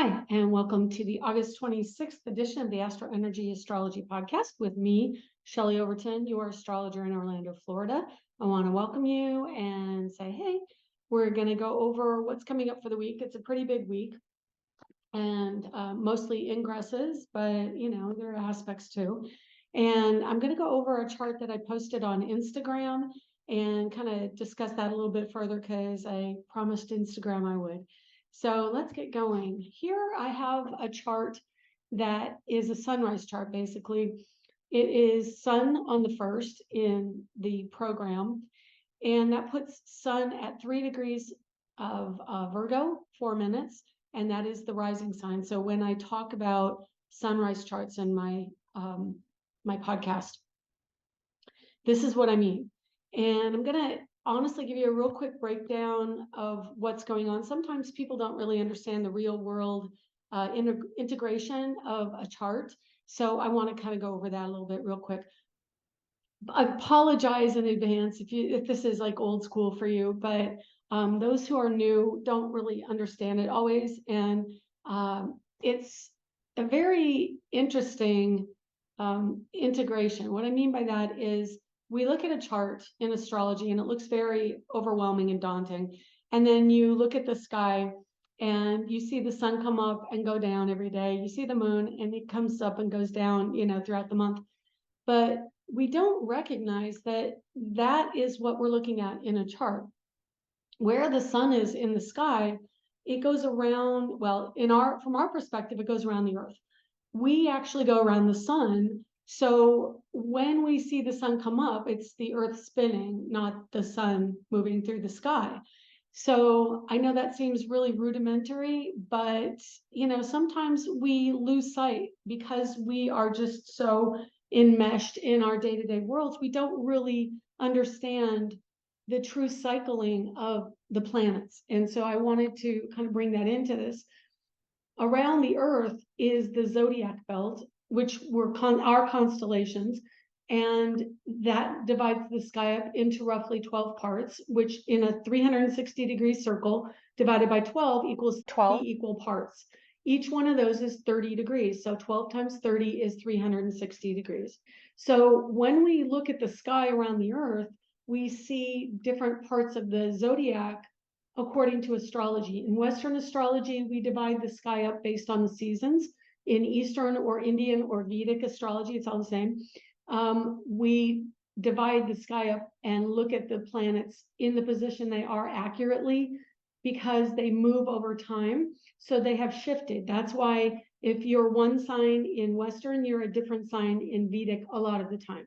Hi, and welcome to the August 26th edition of the Astro Energy Astrology Podcast with me, Shelley Overton, your astrologer in Orlando, Florida. I want to welcome you and say, hey, we're going to go over what's coming up for the week. It's a pretty big week and mostly ingresses, but there are aspects too. And I'm going to go over a chart that I posted on Instagram and kind of discuss that a little bit further because I promised Instagram I would. So let's get going. Here I have a chart that is a sunrise chart, basically. It is sun on the 1st in the program, and that puts sun at 3 degrees of Virgo, 4 minutes, and that is the rising sign. So when I talk about sunrise charts in my my podcast, this is what I mean. And I'm going to honestly give you a real quick breakdown of what's going on. Sometimes people don't really understand the real world integration of a chart. So I want to kind of go over that a little bit real quick. I apologize in advance if this is like old school for you, but those who are new don't really understand it always. And it's a very interesting integration. What I mean by that is we look at a chart in astrology and it looks very overwhelming and daunting. And then you look at the sky and you see the sun come up and go down every day. You see the moon and it comes up and goes down, throughout the month. But we don't recognize that that is what we're looking at in a chart. Where the sun is in the sky, it goes around, well, from our perspective, it goes around the earth. We actually go around the sun. So when we see the sun come up, it's the earth spinning, not the sun moving through the sky. So I know that seems really rudimentary, but sometimes we lose sight because we are just so enmeshed in our day-to-day worlds. We don't really understand the true cycling of the planets. And so I wanted to kind of bring that into this. Around the earth is the zodiac belt, which were our constellations, and that divides the sky up into roughly 12 parts, which in a 360-degree circle divided by 12 equals 12 equal parts. Each one of those is 30 degrees. So 12 times 30 is 360 degrees. So when we look at the sky around the earth, we see different parts of the zodiac according to astrology. In Western astrology, we divide the sky up based on the seasons. In Eastern or Indian or Vedic astrology, it's all the same. We divide the sky up and look at the planets in the position they are accurately because they move over time. So they have shifted. That's why if you're one sign in Western, you're a different sign in Vedic a lot of the time.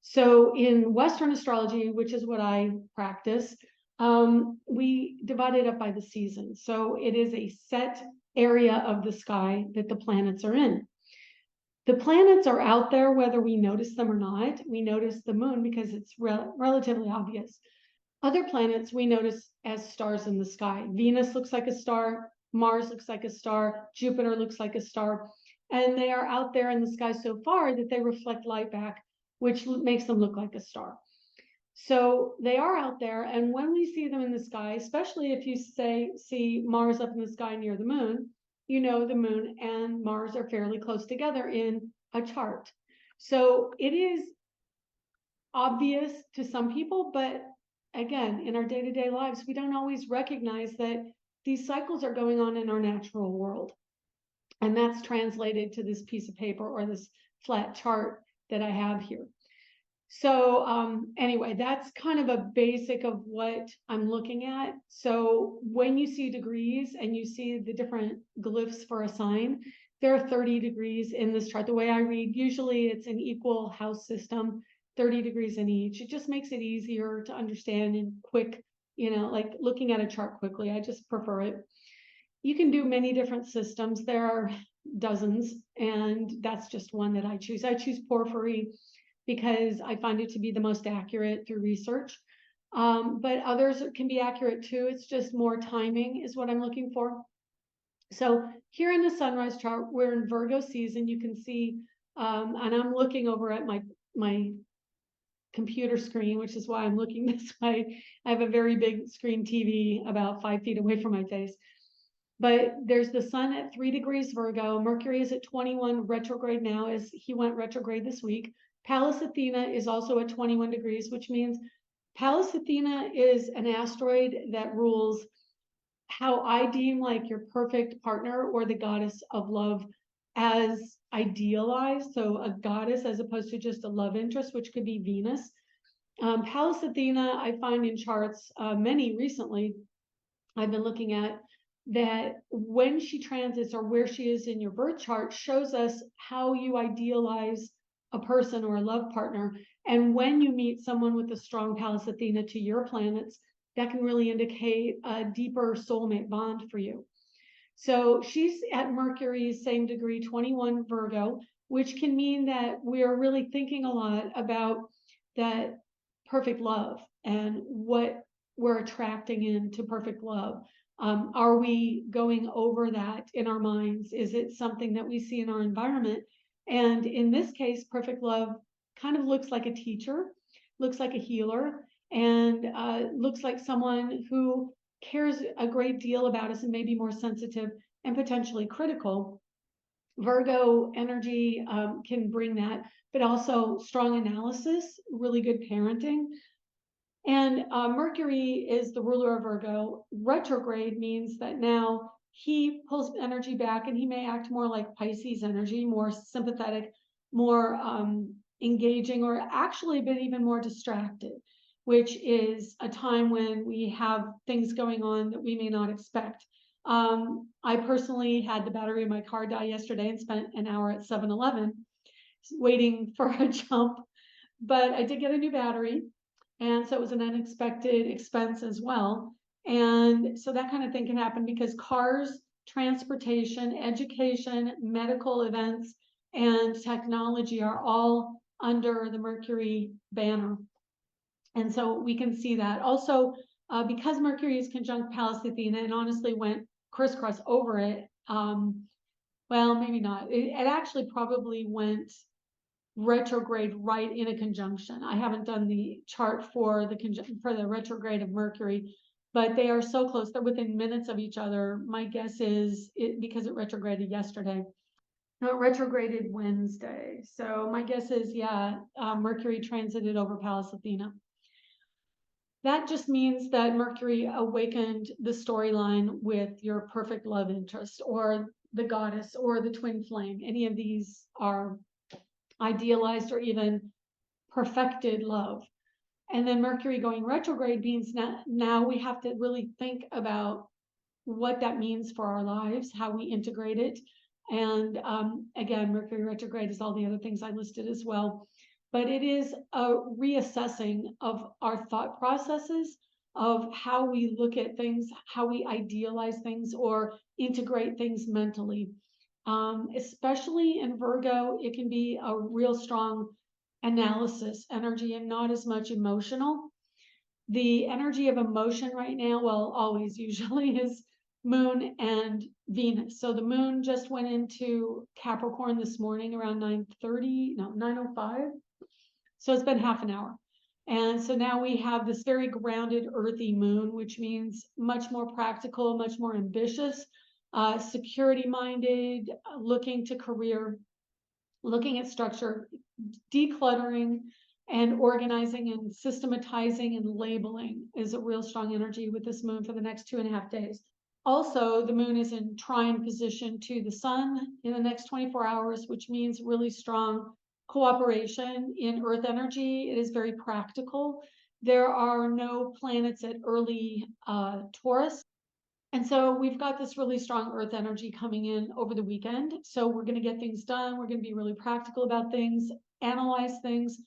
So in Western astrology, which is what I practice, we divide it up by the seasons. So it is a set area of the sky that the planets are in. The planets are out there whether we notice them or not. We notice the moon because it's relatively obvious. Other planets we notice as stars in the sky. Venus looks like a star, Mars looks like a star, Jupiter looks like a star, and they are out there in the sky so far that they reflect light back, which makes them look like a star. So they are out there, and when we see them in the sky, especially if you see Mars up in the sky near the moon, the moon and Mars are fairly close together in a chart. So it is obvious to some people, but again, in our day-to-day lives, we don't always recognize that these cycles are going on in our natural world. And that's translated to this piece of paper or this flat chart that I have here. So anyway, that's kind of a basic of what I'm looking at. So when you see degrees and you see the different glyphs for a sign, there are 30 degrees in this chart. The way I read, usually it's an equal house system, 30 degrees in each. It just makes it easier to understand and quick, like looking at a chart quickly. I just prefer it. You can do many different systems. There are dozens, and that's just one that I choose. I choose porphyry because I find it to be the most accurate through research. But others can be accurate too. It's just more timing is what I'm looking for. So here in the sunrise chart, we're in Virgo season. You can see, and I'm looking over at my computer screen, which is why I'm looking this way. I have a very big screen TV about 5 feet away from my face. But there's the sun at 3 degrees Virgo. Mercury is at 21 retrograde now, as he went retrograde this week. Pallas Athena is also at 21 degrees, which means Pallas Athena is an asteroid that rules how I deem like your perfect partner or the goddess of love as idealized. So a goddess as opposed to just a love interest, which could be Venus. Pallas Athena, I find in charts, many recently, I've been looking at, that when she transits or where she is in your birth chart shows us how you idealize a person or a love partner. And when you meet someone with a strong Pallas Athena to your planets, that can really indicate a deeper soulmate bond for you. So she's at Mercury's same degree, 21 Virgo, which can mean that we're really thinking a lot about that perfect love and what we're attracting into perfect love. Are we going over that in our minds? Is it something that we see in our environment? And in this case, perfect love kind of looks like a teacher, looks like a healer, and looks like someone who cares a great deal about us and may be more sensitive and potentially critical. Virgo energy can bring that, but also strong analysis, really good parenting. And Mercury is the ruler of Virgo. Retrograde means that now he pulls energy back and he may act more like Pisces energy, more sympathetic, more engaging, or actually a bit even more distracted, which is a time when we have things going on that we may not expect. I personally had the battery in my car die yesterday and spent an hour at 7-Eleven waiting for a jump, but I did get a new battery. And so it was an unexpected expense as well. And so that kind of thing can happen because cars, transportation, education, medical events, and technology are all under the Mercury banner. And so we can see that. Also, because Mercury is conjunct Pallas Athena and honestly went crisscross over it, well, maybe not. It actually probably went retrograde right in a conjunction. I haven't done the chart for the retrograde of Mercury, but they are so close. They're within minutes of each other. My guess is because it retrograded yesterday. No, it retrograded Wednesday. So my guess is, yeah, Mercury transited over Pallas Athena. That just means that Mercury awakened the storyline with your perfect love interest or the goddess or the twin flame. Any of these are idealized or even perfected love. And then Mercury going retrograde means now we have to really think about what that means for our lives, how we integrate it. And again, Mercury retrograde is all the other things I listed as well. But it is a reassessing of our thought processes, of how we look at things, how we idealize things or integrate things mentally. Especially in Virgo, it can be a real strong analysis energy and not as much emotional. The energy of emotion right now, well, always usually is Moon and Venus. So the Moon just went into Capricorn this morning around 9:05. So it's been half an hour. And so now we have this very grounded, earthy Moon, which means much more practical, much more ambitious, security minded, looking to career, looking at structure, decluttering and organizing and systematizing and labeling is a real strong energy with this Moon for the next 2.5 days. Also, the Moon is in trine position to the Sun in the next 24 hours, which means really strong cooperation in Earth energy. It is very practical. There are no planets at early Taurus. And so we've got this really strong Earth energy coming in over the weekend. So we're going to get things done. We're going to be really practical about things, analyze things,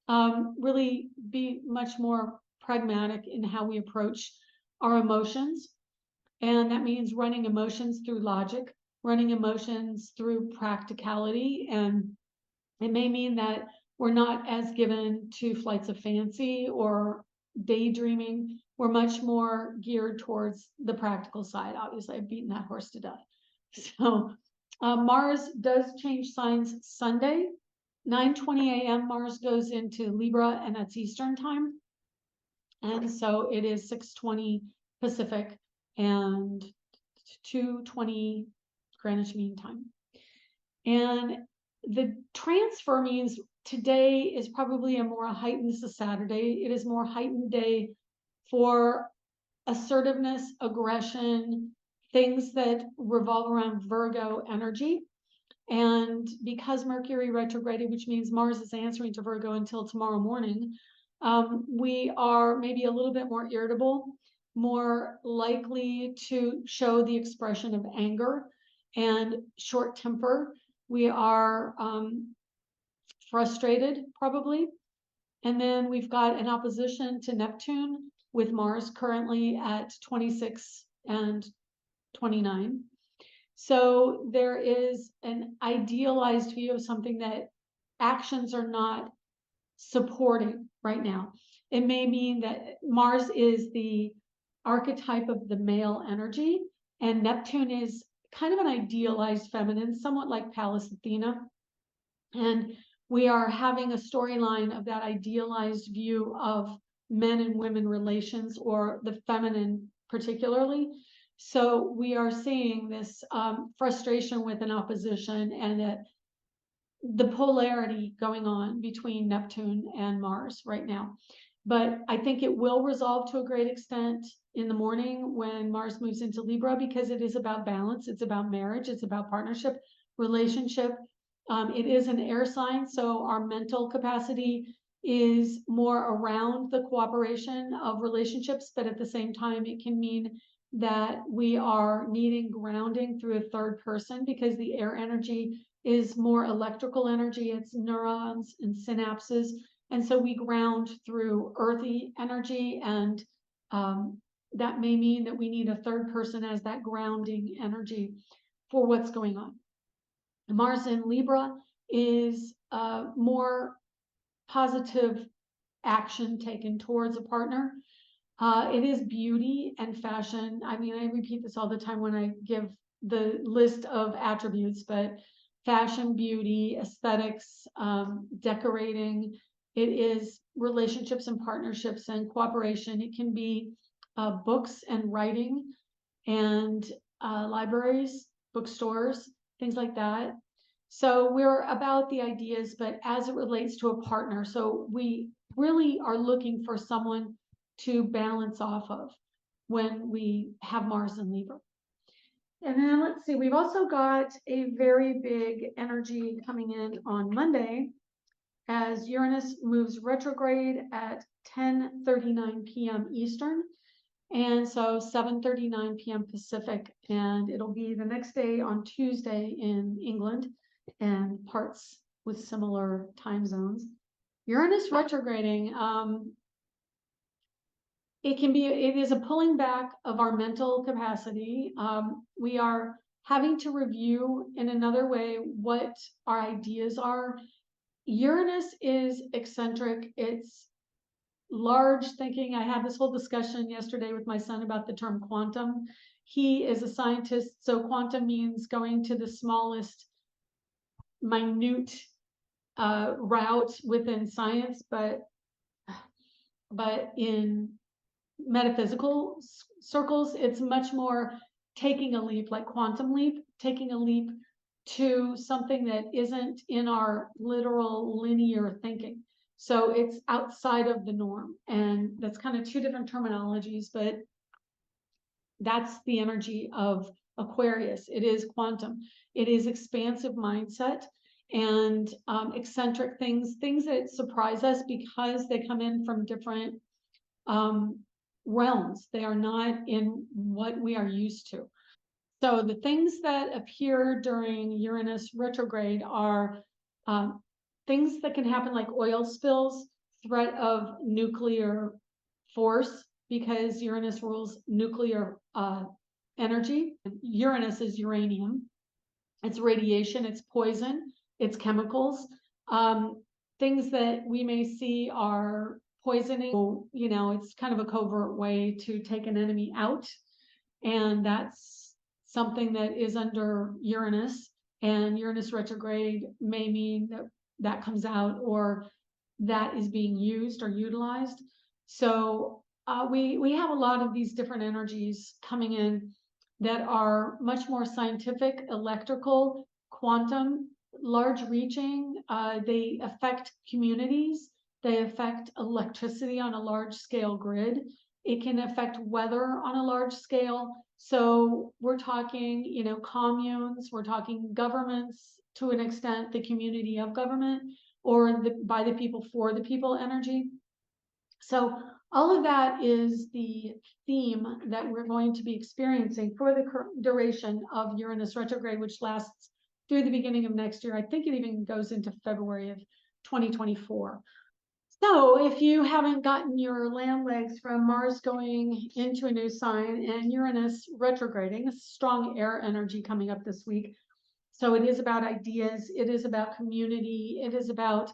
really be much more pragmatic in how we approach our emotions. And that means running emotions through logic, running emotions through practicality. And it may mean that we're not as given to flights of fancy or daydreaming. We're much more geared towards the practical side. Obviously, I've beaten that horse to death. So Mars does change signs Sunday. 9:20 a.m. Mars goes into Libra, and that's Eastern time. And so it is 6:20 Pacific and 2:20 Greenwich Mean Time. And the transfer means today is probably a more heightened, this is Saturday, it is more heightened day for assertiveness, aggression, things that revolve around Virgo energy. And because Mercury retrograded, which means Mars is answering to Virgo until tomorrow morning, we are maybe a little bit more irritable, more likely to show the expression of anger and short temper. We are frustrated, probably. And then we've got an opposition to Neptune with Mars currently at 26 and 29. So there is an idealized view of something that actions are not supporting right now. It may mean that Mars is the archetype of the male energy, and Neptune is kind of an idealized feminine, somewhat like Pallas Athena. And we are having a storyline of that idealized view of men and women relations, or the feminine particularly. So we are seeing this frustration with an opposition and the polarity going on between Neptune and Mars right now. But I think it will resolve to a great extent in the morning when Mars moves into Libra, because it is about balance, it's about marriage, it's about partnership, relationship. It is an air sign, so our mental capacity is more around the cooperation of relationships, but at the same time, it can mean that we are needing grounding through a third person, because the air energy is more electrical energy, it's neurons and synapses. And so we ground through earthy energy, and that may mean that we need a third person as that grounding energy for what's going on. Mars in Libra is more positive action taken towards a partner. It is beauty and fashion. I mean, I repeat this all the time when I give the list of attributes, but fashion, beauty, aesthetics, decorating. It is relationships and partnerships and cooperation. It can be books and writing and libraries, bookstores, things like that. So we're about the ideas, but as it relates to a partner. So we really are looking for someone to balance off of when we have Mars in Libra. And then let's see, we've also got a very big energy coming in on Monday as Uranus moves retrograde at 10:39 p.m. Eastern. And so 7:39 p.m. Pacific, and it'll be the next day on Tuesday in England and parts with similar time zones. Uranus retrograding, it is a pulling back of our mental capacity. We are having to review in another way what our ideas are. Uranus is eccentric. It's large thinking. I had this whole discussion yesterday with my son about the term quantum. He is a scientist, so quantum means going to the smallest, minute route within science, but in metaphysical circles, it's much more taking a leap, like quantum leap, taking a leap to something that isn't in our literal linear thinking. So it's outside of the norm. And that's kind of two different terminologies, but that's the energy of Aquarius. It is quantum. It is expansive mindset and eccentric things that surprise us because they come in from different realms. They are not in what we are used to. So the things that appear during Uranus retrograde are things that can happen, like oil spills, threat of nuclear force, because Uranus rules nuclear energy. Uranus is uranium. It's radiation, it's poison, it's chemicals. Things that we may see are poisoning. You know, it's kind of a covert way to take an enemy out. And that's something that is under Uranus. And Uranus retrograde may mean that that comes out, or that is being used or utilized. So we have a lot of these different energies coming in that are much more scientific, electrical, quantum, large reaching. They affect communities. They affect electricity on a large scale grid. It can affect weather on a large scale. So we're talking, communes, we're talking governments to an extent, the community of government, or the by the people for the people energy. So all of that is the theme that we're going to be experiencing for the duration of Uranus retrograde, which lasts through the beginning of next year. I think it even goes into February of 2024. So if you haven't gotten your land legs from Mars going into a new sign and Uranus retrograding, a strong air energy coming up this week. So it is about ideas. It is about community. It is about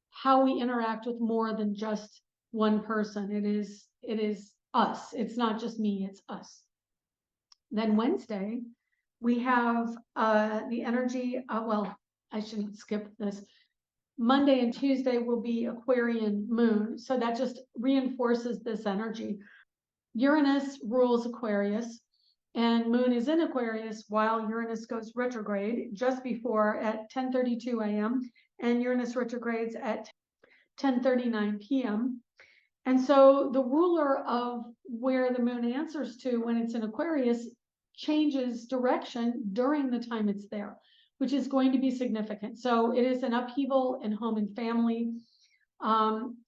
how we interact with more than just one person. It is us. It's not just me, it's us. Then Wednesday, we have the energy, well, I shouldn't skip this. Monday and Tuesday will be Aquarian moon. So that just reinforces this energy. Uranus rules Aquarius, and moon is in Aquarius while Uranus goes retrograde just before at 10:32 a.m. and Uranus retrogrades at 10:39 p.m. And so the ruler of where the moon answers to when it's in Aquarius changes direction during the time it's there, which is going to be significant. So it is an upheaval in home and family.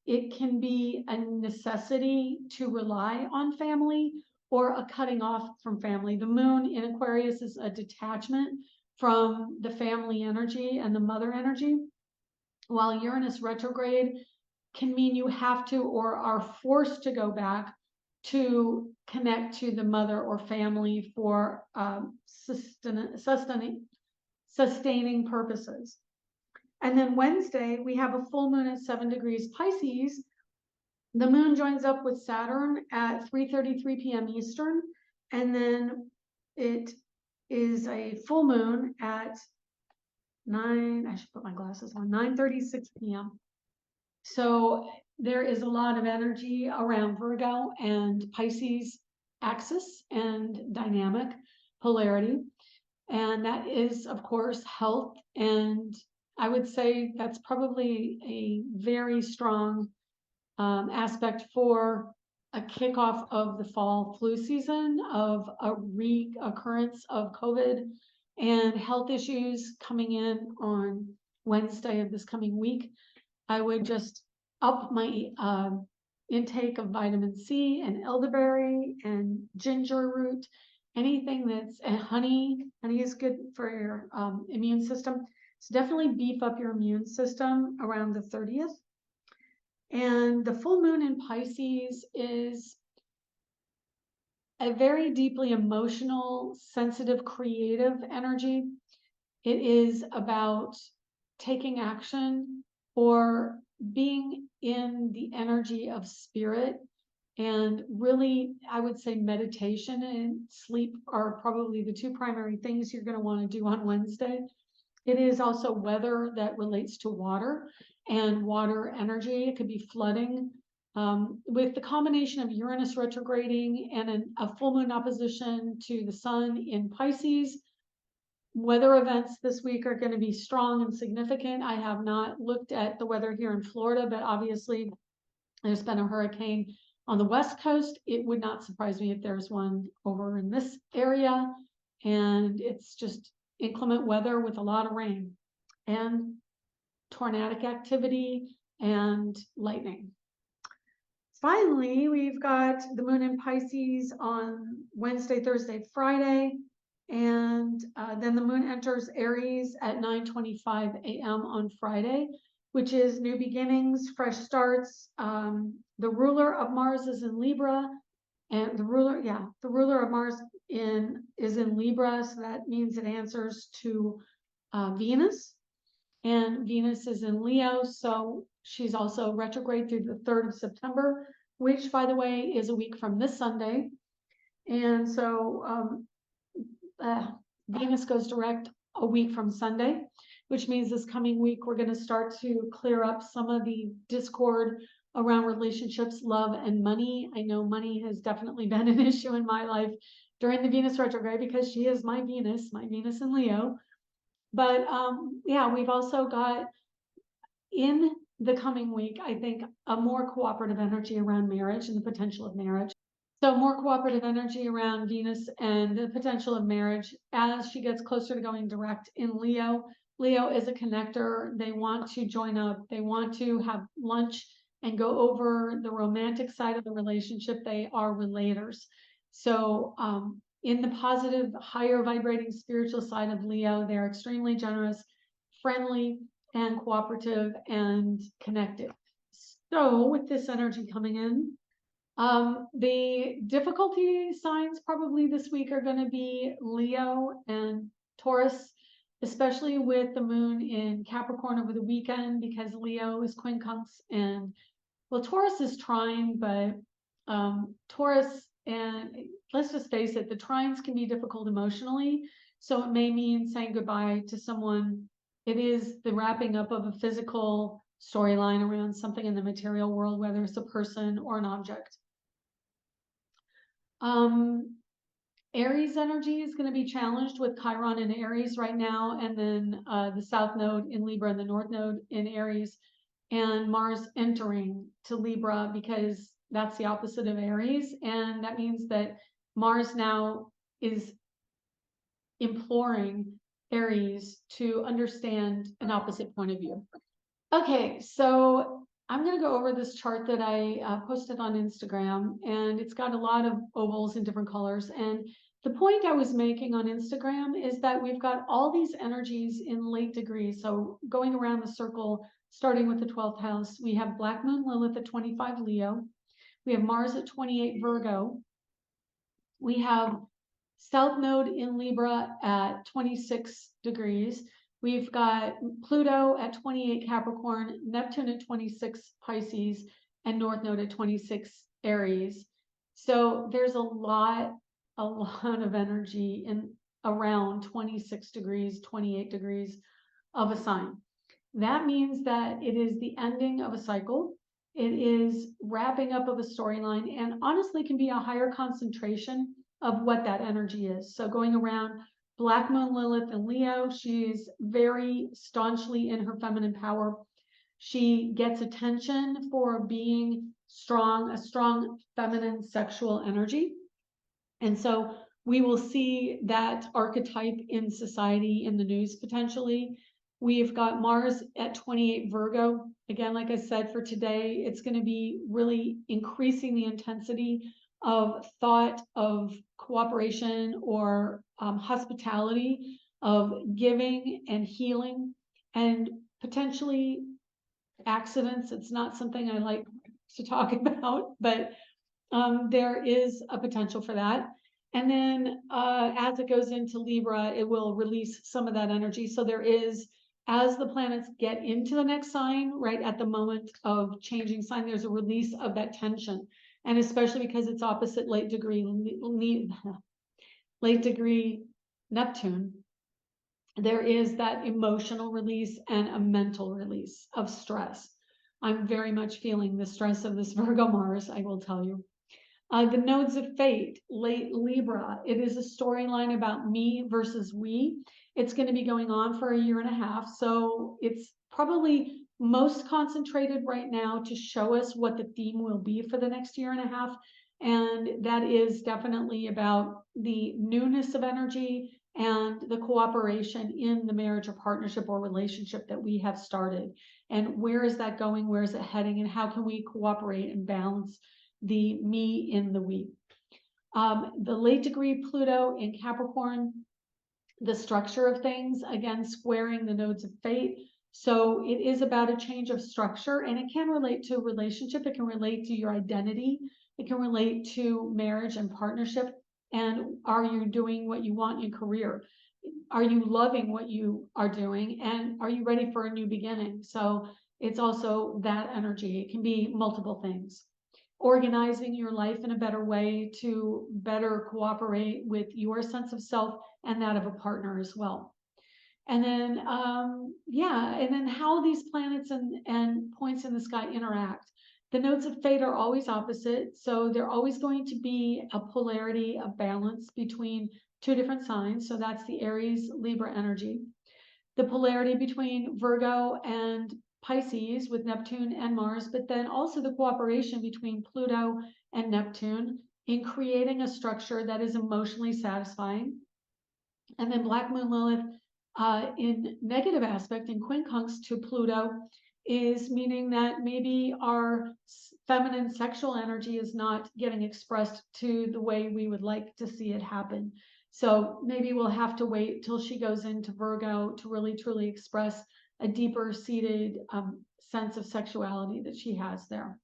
It can be a necessity to rely on family or a cutting off from family. The moon in Aquarius is a detachment from the family energy and the mother energy, while Uranus retrograde can mean you have to or are forced to go back to connect to the mother or family for sustaining purposes. And then Wednesday, we have a full moon at 7 degrees Pisces. The moon joins up with Saturn at 3:33 p.m. Eastern, and then it is a full moon at I should put my glasses on, 9:36 p.m. So there is a lot of energy around Virgo and Pisces axis and dynamic polarity. And that is, of course, health. And I would say that's probably a very strong aspect for a kickoff of the fall flu season, of a reoccurrence of COVID and health issues coming in on Wednesday of this coming week. I would just up my intake of vitamin C and elderberry and ginger root, anything that's, and honey. Honey is good for your immune system. So definitely beef up your immune system around the 30th. And the full moon in Pisces is a very deeply emotional, sensitive, creative energy. It is about taking action or being in the energy of spirit. And really, I would say meditation and sleep are probably the two primary things you're going to want to do on Wednesday. It is also weather that relates to water and water energy. It could be flooding. With the combination of Uranus retrograding and a full moon opposition to the sun in Pisces, weather events this week are going to be strong and significant. I have not looked at the weather here in Florida, but obviously there's been a hurricane on the West Coast. It would not surprise me if there's one over in this area. And it's just inclement weather with a lot of rain and tornadic activity and lightning. Finally, we've got the moon in Pisces on Wednesday, Thursday, Friday. And then the moon enters Aries at 9:25 a.m. on Friday, which is new beginnings, fresh starts. The ruler of Mars is in Libra, and the ruler of Mars is in Libra, so that means it answers to Venus, and Venus is in Leo, so she's also retrograde through the 3rd of September, which, by the way, is a week from this Sunday. And so Venus goes direct a week from Sunday, which means this coming week we're going to start to clear up some of the discord around relationships, love, and money. I know money has definitely been an issue in my life during the Venus retrograde, because she is my Venus in Leo. But yeah, we've also got in the coming week, I think, a more cooperative energy around marriage and the potential of marriage. So more cooperative energy around Venus and the potential of marriage as she gets closer to going direct in Leo. Leo is a connector. They want to join up. They want to have lunch and go over the romantic side of the relationship. They are relators. So in the positive, higher vibrating spiritual side of Leo, they're extremely generous, friendly, and cooperative and connected. So with this energy coming in, the difficulty signs probably this week are going to be Leo and Taurus, especially with the moon in Capricorn over the weekend, because Leo is quincunx and, well, Taurus is trine, but Taurus, and let's just face it, the trines can be difficult emotionally. So it may mean saying goodbye to someone. It is the wrapping up of a physical storyline around something in the material world, whether it's a person or an object. Aries energy is going to be challenged with Chiron in Aries right now, and then the South Node in Libra and the North Node in Aries, and Mars entering to Libra, because that's the opposite of Aries. And that means that Mars now is imploring Aries to understand an opposite point of view. Okay, so I'm going to go over this chart that I posted on Instagram, and it's got a lot of ovals in different colors. And the point I was making on Instagram is that we've got all these energies in late degrees. So going around the circle, starting with the 12th house, we have Black Moon Lilith at 25 Leo. We have Mars at 28 Virgo. We have South Node in Libra at 26 degrees. We've got Pluto at 28 Capricorn, Neptune at 26 Pisces, and North Node at 26 Aries. So there's a lot of energy in around 26 degrees, 28 degrees of a sign. That means that it is the ending of a cycle. It is wrapping up of a storyline, and honestly can be a higher concentration of what that energy is. So going around Black Moon Lilith and Leo, she's very staunchly in her feminine power. She gets attention for being strong, a strong feminine sexual energy. And so we will see that archetype in society, in the news potentially. We've got Mars at 28 Virgo. Again, like I said, for today, it's going to be really increasing the intensity of thought, of cooperation, or hospitality, of giving and healing, and potentially accidents. It's not something I like to talk about, but there is a potential for that. And then as it goes into Libra, it will release some of that energy. So there is, as the planets get into the next sign, right at the moment of changing sign, there's a release of that tension. And especially because it's opposite late degree Neptune, there is that emotional release and a mental release of stress. I'm very much feeling the stress of this Virgo Mars, I will tell you. The nodes of fate, late Libra. It is a storyline about me versus we. It's going to be going on for a year and a half. So it's probably most concentrated right now to show us what the theme will be for the next year and a half. And that is definitely about the newness of energy and the cooperation in the marriage or partnership or relationship that we have started. And where is that going? Where is it heading? And how can we cooperate and balance the me in the we? The late degree Pluto in Capricorn, the structure of things, again, squaring the nodes of fate. So it is about a change of structure, and it can relate to relationship. It can relate to your identity. It can relate to marriage and partnership. And are you doing what you want in your career? Are you loving what you are doing? And are you ready for a new beginning? So it's also that energy. It can be multiple things. Organizing your life in a better way to better cooperate with your sense of self and that of a partner as well. And then, yeah, and then how these planets and points in the sky interact. The nodes of fate are always opposite, so they're always going to be a polarity, a balance between two different signs. So that's the Aries Libra energy. The polarity between Virgo and Pisces with Neptune and Mars, but then also the cooperation between Pluto and Neptune in creating a structure that is emotionally satisfying. And then Black Moon Lilith in negative aspect, in quincunx to Pluto, is meaning that maybe our feminine sexual energy is not getting expressed to the way we would like to see it happen. So maybe we'll have to wait till she goes into Virgo to really truly express a deeper seated sense of sexuality that she has there.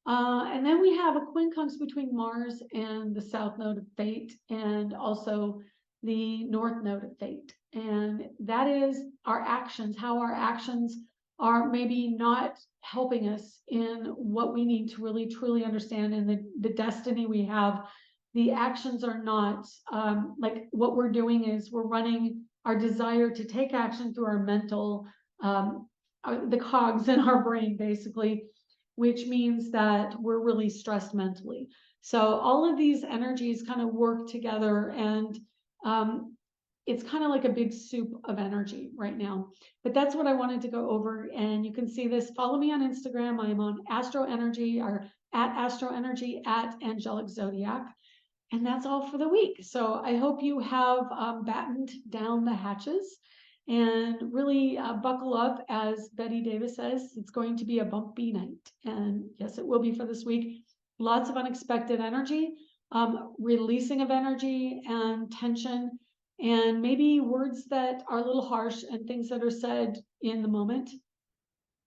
And then we have a quincunx between Mars and the south node of fate, and also the north node of fate. And that is our actions, how our actions are maybe not helping us in what we need to really truly understand, and the destiny we have. The actions are not like what we're doing is we're running our desire to take action through our mental, the cogs in our brain, basically, which means that we're really stressed mentally. So all of these energies kind of work together, and it's kind of like a big soup of energy right now. But that's what I wanted to go over, and you can see this. Follow me on Instagram. I am on Astro Energy, or at Astro Energy, at Angelic Zodiac. And that's all for the week. So I hope you have battened down the hatches and really buckle up. As Betty Davis says, it's going to be a bumpy night. And yes, it will be for this week. Lots of unexpected energy, releasing of energy and tension, and maybe words that are a little harsh and things that are said in the moment.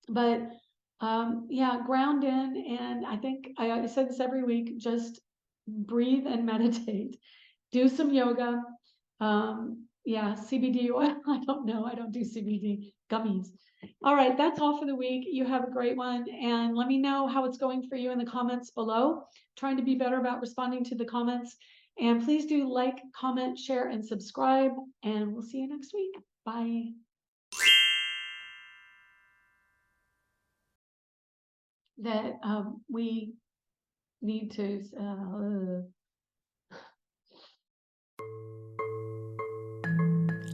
But yeah, ground in. And I think I said this every week, just breathe and meditate. Do some yoga. Yeah, CBD oil. I don't know. I don't do CBD gummies. All right, that's all for the week. You have a great one, and let me know how it's going for you in the comments below. Trying to be better about responding to the comments. And please do like, comment, share, and subscribe, and we'll see you next week. Bye. That we need to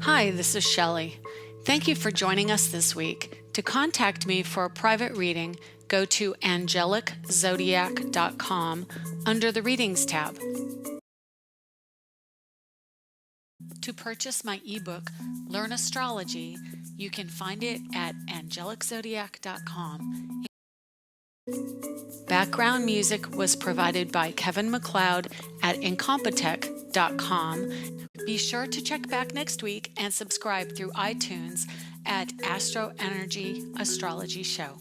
Hi, this is Shelley. Thank you for joining us this week. To contact me for a private reading, go to angeliczodiac.com under the Readings tab. To purchase my ebook, Learn Astrology, you can find it at angeliczodiac.com. Background music was provided by Kevin MacLeod at incompetech.com. Be sure to check back next week and subscribe through iTunes at Astro Energy Astrology Show.